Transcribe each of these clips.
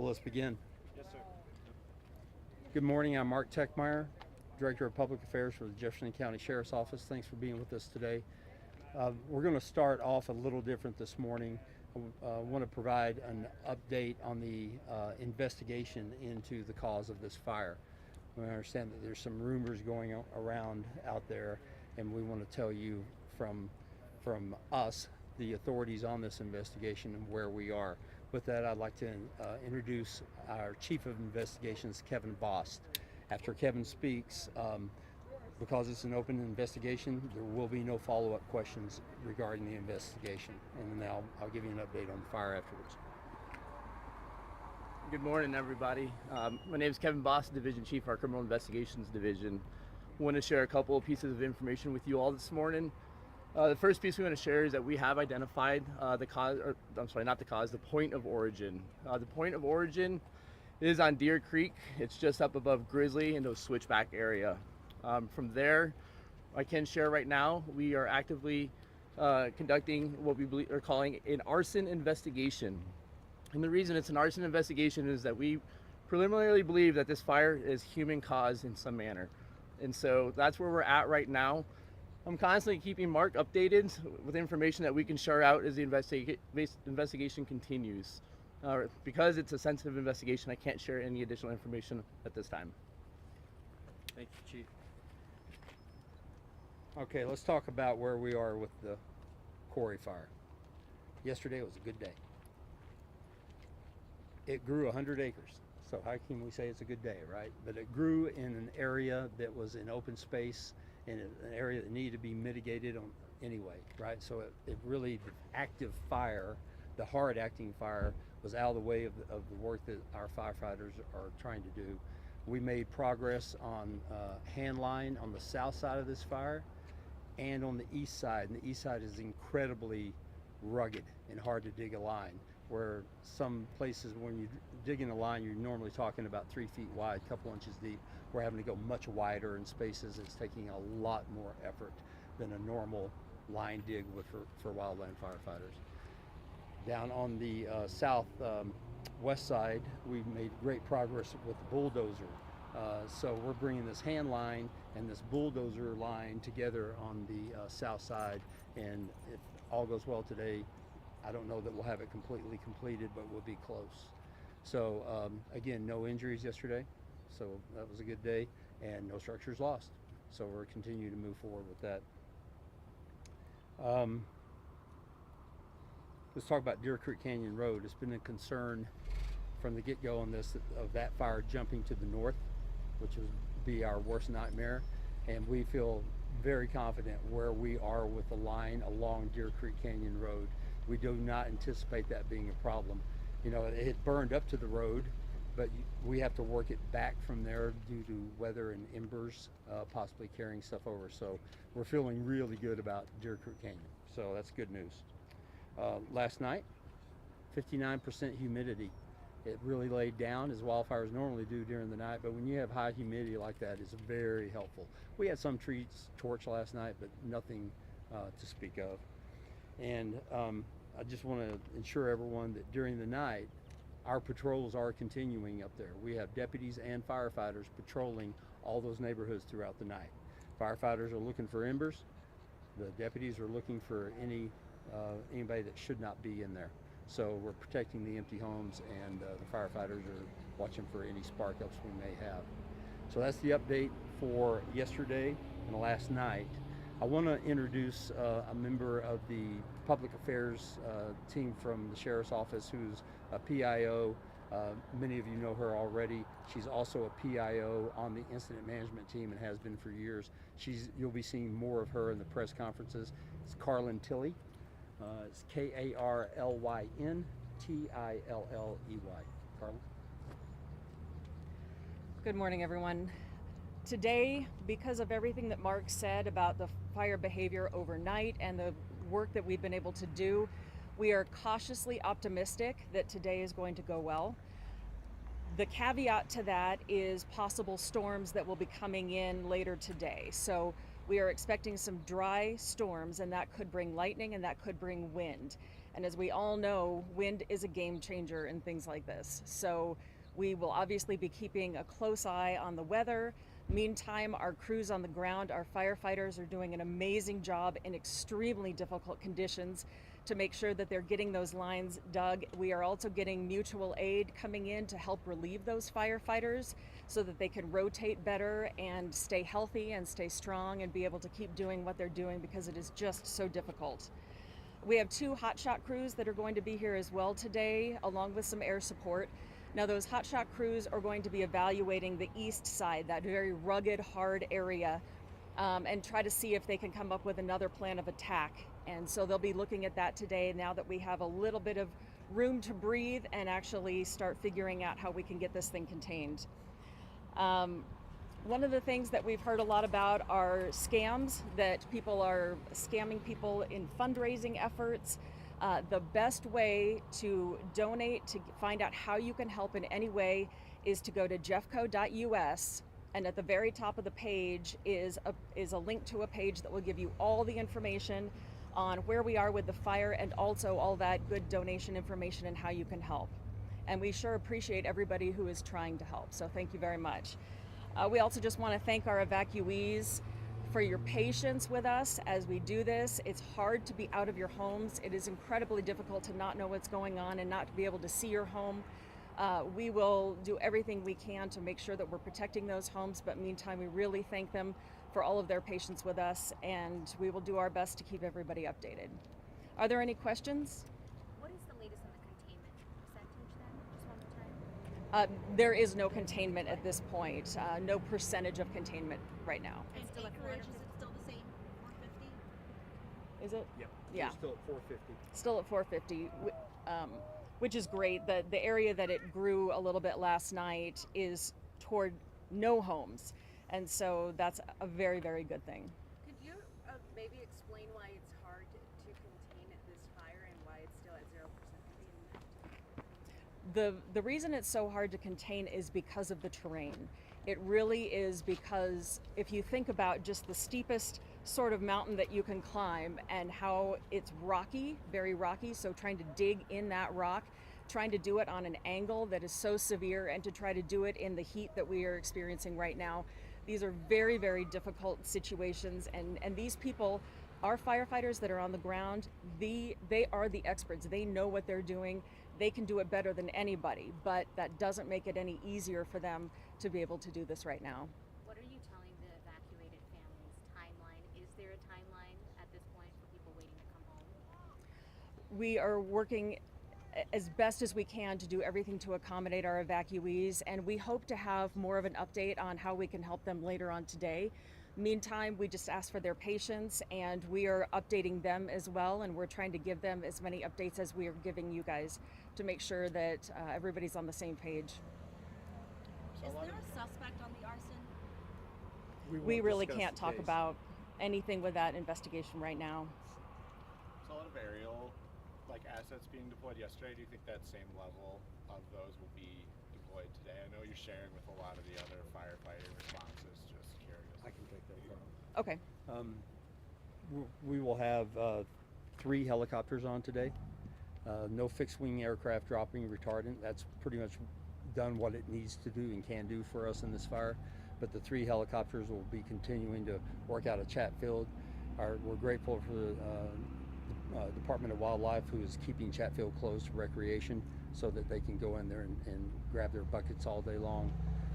Well, let's begin. Yes, sir. Good morning. I'm Mark Techmeyer, Director of Public Affairs for the Jefferson County Sheriff's Office. Thanks for being with us today. We're going to start off a little different this morning. I want to provide an update on the investigation into the cause of this fire. We understand that there's some rumors going around out there, and we want to tell you from us, the authorities on this investigation, and where we are. With that, I'd like to introduce our Chief of Investigations, Kevin Bost. After Kevin speaks, because it's an open investigation, there will be no follow-up questions regarding the investigation. And then I'll give you an update on the fire afterwards. Good morning, everybody. My name is Kevin Boss, Division Chief, our Criminal Investigations Division. I want to share a couple of pieces of information with you all this morning. The first piece we want to share is that we have identified the point of origin. The point of origin is on Deer Creek. It's just up above Grizzly in those switchback area. From there, I can share right now, we are actively conducting what we are calling an arson investigation. And the reason it's an arson investigation is that we preliminarily believe that this fire is human caused in some manner. And so that's where we're at right now. I'm constantly keeping Mark updated with information that we can share out as the investigation continues. Because it's a sensitive investigation, I can't share any additional information at this time. Thank you, Chief. Okay, let's talk about where we are with the Quarry Fire. Yesterday was a good day. It grew 100 acres. So how can we say it's a good day, right? But it grew in an area that was in open space, in an area that needed to be mitigated on anyway, right? So it really, the active fire, the hard acting fire, was out of the way of the work that our firefighters are trying to do. We made progress on hand line on the south side of this fire and on the east side. And the east side is incredibly rugged and hard to dig a line, where some places when you dig in a line, you're normally talking about 3 feet wide, a couple inches deep. We're having to go much wider in spaces. It's taking a lot more effort than a normal line dig for wildland firefighters. Down on the west side, we've made great progress with the bulldozer. So we're bringing this hand line and this bulldozer line together on the south side, and if all goes well today, I don't know that we'll have it completely completed, but we'll be close. So again, no injuries yesterday, so that was a good day, and no structures lost. So we're continuing to move forward with that. Let's talk about Deer Creek Canyon Road. It's been a concern from the get-go on this, of that fire jumping to the north, which would be our worst nightmare. And we feel very confident where we are with the line along Deer Creek Canyon Road. We do not anticipate that being a problem. You know, it burned up to the road, but we have to work it back from there due to weather and embers possibly carrying stuff over. So we're feeling really good about Deer Creek Canyon. So that's good news. Last night, 59% humidity. It really laid down, as wildfires normally do during the night, but when you have high humidity like that, it's very helpful. We had some trees torched last night, but nothing to speak of. And I just want to ensure everyone that during the night, our patrols are continuing up there. We have deputies and firefighters patrolling all those neighborhoods throughout the night. Firefighters are looking for embers. The deputies are looking for anybody that should not be in there. So we're protecting the empty homes, and the firefighters are watching for any spark ups we may have. So that's the update for yesterday and last night. I want to introduce a member of the public affairs team from the Sheriff's Office who's a PIO. Many of you know her already. She's also a PIO on the incident management team and has been for years. You'll be seeing more of her in the press conferences. It's Carlyn Tilley. It's Karlyn Tilley. Carlyn? Good morning, everyone. Today, because of everything that Mark said about the fire behavior overnight and the work that we've been able to do, we are cautiously optimistic that today is going to go well. The caveat to that is possible storms that will be coming in later today. So we are expecting some dry storms, and that could bring lightning and that could bring wind. And as we all know, wind is a game changer in things like this. So we will obviously be keeping a close eye on the weather. Meantime, our crews on the ground, our firefighters are doing an amazing job in extremely difficult conditions to make sure that they're getting those lines dug. We are also getting mutual aid coming in to help relieve those firefighters so that they can rotate better and stay healthy and stay strong and be able to keep doing what they're doing, because it is just so difficult. We have 2 hotshot crews that are going to be here as well today, along with some air support. Now, those hotshot crews are going to be evaluating the east side, that very rugged, hard area, and try to see if they can come up with another plan of attack. And so they'll be looking at that today, now that we have a little bit of room to breathe and actually start figuring out how we can get this thing contained. One of the things that we've heard a lot about are scams, that people are scamming people in fundraising efforts. The best way to donate, to find out how you can help in any way, is to go to jeffco.us, and at the very top of the page is a link to a page that will give you all the information on where we are with the fire, and also all that good donation information and how you can help. And we sure appreciate everybody who is trying to help, so thank you very much. We also just want to thank our evacuees for your patience with us as we do this. It's hard to be out of your homes. It is incredibly difficult to not know what's going on and not to be able to see your home. We will do everything we can to make sure that we're protecting those homes, but meantime, we really thank them for all of their patience with us, and we will do our best to keep everybody updated. Are there any questions? What is the latest on the containment percentage then? Just one more time. There is no containment at this point, no percentage of containment right now. And Still at acreage, 400%? is it still the same, 450? Is it? Yep. Yeah. We're still at 450. Still at 450, which is great. The area that it grew a little bit last night is toward no homes, and so that's a very, very good thing. Could you maybe explain why it's hard to contain this fire and why it's still at 0% containment? The reason it's so hard to contain is because of the terrain. It really is, because if you think about just the steepest sort of mountain that you can climb and how it's rocky, very rocky, so trying to dig in that rock, trying to do it on an angle that is so severe, and to try to do it in the heat that we are experiencing right now, these are very, very difficult situations. And these people, our firefighters that are on the ground, they are the experts. They know what they're doing. They can do it better than anybody, but that doesn't make it any easier for them to be able to do this right now. What are you telling the evacuated families? Timeline? Is there a timeline at this point for people waiting to come home? We are working as best as we can to do everything to accommodate our evacuees, and we hope to have more of an update on how we can help them later on today. Meantime, we just ask for their patience, and we are updating them as well, and we're trying to give them as many updates as we are giving you guys to make sure that everybody's on the same page. Is there a suspect on the arson? We won't really discuss can't the talk case. about anything with that investigation right now. So a lot of aerial assets being deployed yesterday. Do you think that same level of those will be deployed today? I know you're sharing with a lot of the other firefighting responses. Just curious. I can take that problem. Okay. We will have 3 helicopters on today. No fixed wing aircraft dropping retardant. That's pretty much done what it needs to do and can do for us in this fire. But the 3 helicopters will be continuing to work out of Chatfield. We're grateful for the Department of Wildlife, who is keeping Chatfield closed to recreation so that they can go in there and grab their buckets all day long.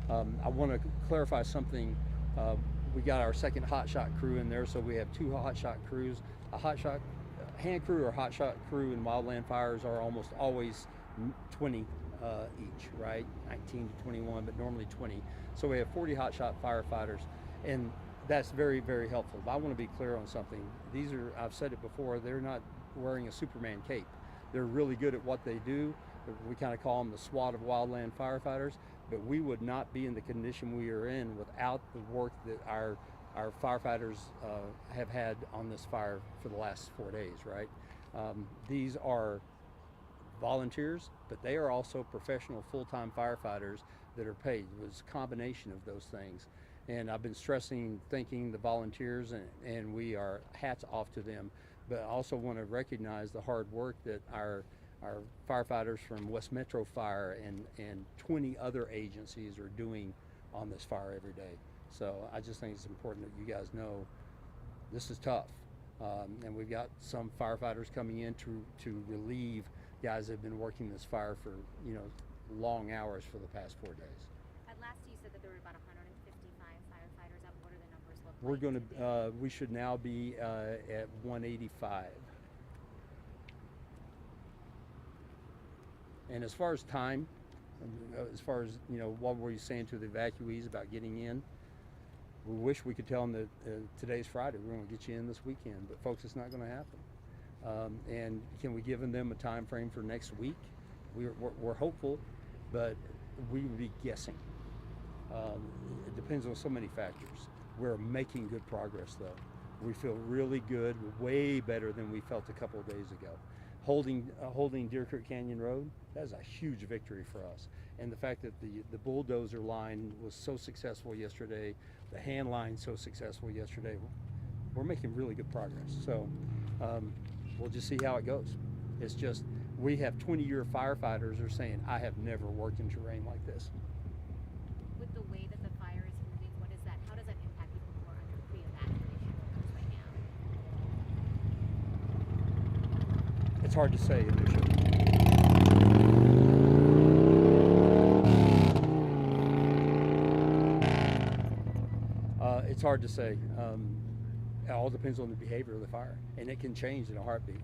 I want to clarify something. We got our second hotshot crew in there, so we have 2 hotshot crews. A hotshot hand crew or hotshot crew in wildland fires are almost always 20 each, right? 19 to 21, but normally 20. So we have 40 hotshot firefighters, and that's very, very helpful. But I want to be clear on something. These are, I've said it before, they're not wearing a Superman cape. They're really good at what they do. We kind of call them the SWAT of wildland firefighters, but we would not be in the condition we are in without the work that our firefighters have had on this fire for the last 4 days, right? These are volunteers, but they are also professional full-time firefighters that are paid. It was a combination of those things. And I've been thanking the volunteers, and we are hats off to them. but I also want to recognize the hard work that our firefighters from West Metro Fire and 20 other agencies are doing on this fire every day. So I just think it's important that you guys know this is tough. And we've got some firefighters coming in to relieve guys that have been working this fire for, you know, long hours for the past 4 days. At last you said that there were about 155 firefighters out. What are the numbers look We're like going today? to, we should now be at 185. And as far as time, as far as, you know, what were you saying to the evacuees about getting in? We wish we could tell them that today's Friday, we're going to get you in this weekend, but folks, it's not going to happen. And can we give them a time frame for next week? We're hopeful, but we would be guessing. It depends on so many factors. We're making good progress, though. We feel really good, way better than we felt a couple of days ago. Holding Deer Creek Canyon Road, that is a huge victory for us. And the fact that the bulldozer line was so successful yesterday, the hand line so successful yesterday, we're making really good progress. So we'll just see how it goes. It's just, we have 20-year firefighters are saying, I have never worked in terrain like this. With the way that the fire is moving, how does that impact people who are under pre-evacuation orders right now? It's hard to say initially. It's hard to say. It all depends on the behavior of the fire, and it can change in a heartbeat.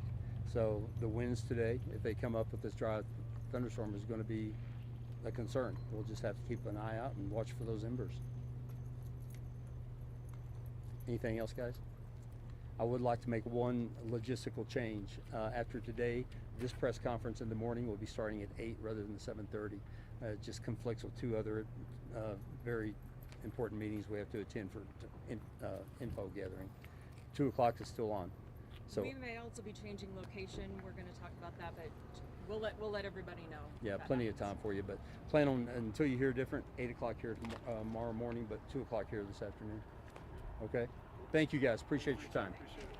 So the winds today, if they come up with this dry thunderstorm, is going to be a concern. We'll just have to keep an eye out and watch for those embers. Anything else, guys? I would like to make one logistical change. After today, this press conference in the morning will be starting at 8 rather than 7:30. It just conflicts with two other very important meetings we have to attend for info gathering. 2 o'clock is still on. So We may also be changing location. We're going to talk about that, but we'll let everybody know. yeah, if that plenty of happens. time for you, but plan on, until you hear different, 8 o'clock here tomorrow morning, but 2 o'clock here this afternoon. Okay? Thank you guys. Appreciate your time. Appreciate it.